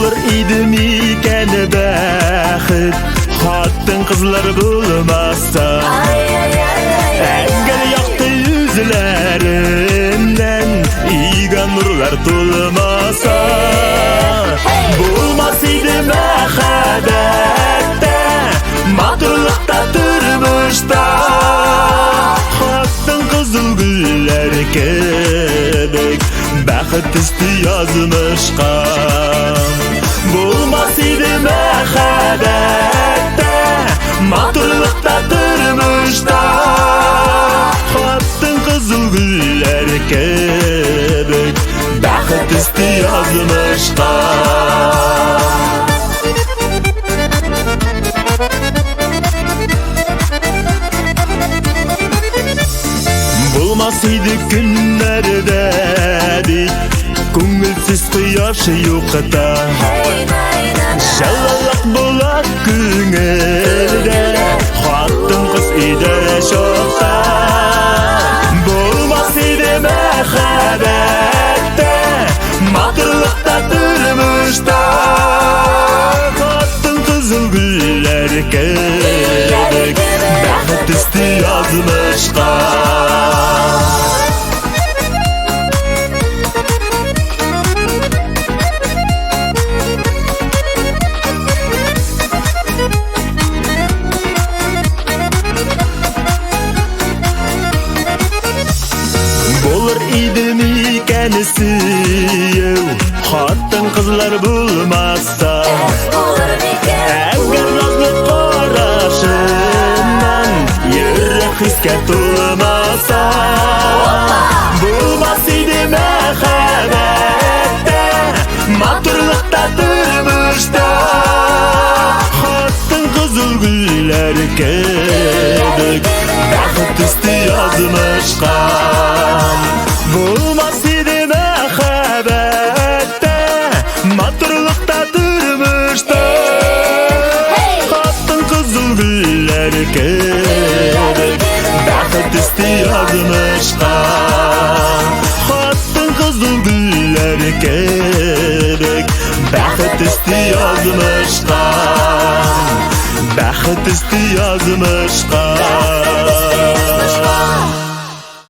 Bulur idimiken bäxit Hattın kızlar bulmazsa Eğer yaktı yüzlerinden İyigen nurlar tulmasa Bulmasıydı mehabette Maturlukta durmuşta Hattın kızıl güller kebek Bäxit üstü yazmışqa Bulmasıydı mehabette Maturlukta durmuşta Hattın kızıl güller kebek Bäxit üstü yazmışqa Bulmasıydı günlerde Көңілсіз қияш юқта Шалалақ болат күңілде Хаттың қыз иді шоқта Болмасыйды мәхәбәтте Матырлықта тұрмышта Хаттың қызыл гүллер керек Бәхет үсті yazmışqa Bulur idimiken süyev Hattın kızlar bulmazsa Eğer nazlı qarашından Yürek hiske tulmasa Bulmasıydı mehabette Maturlukta durmuşta Hattın kızıl güller kebek Bäxit üstü yazmışqa Bulmasıydı mehabette Maturlukta durmuşta Hattın kızıl güller kebek Bäxit üstü yazmışqa Hattın kızıl güller kebek Bäxit üstü yazmışqa Bäxit üstü yazmışqa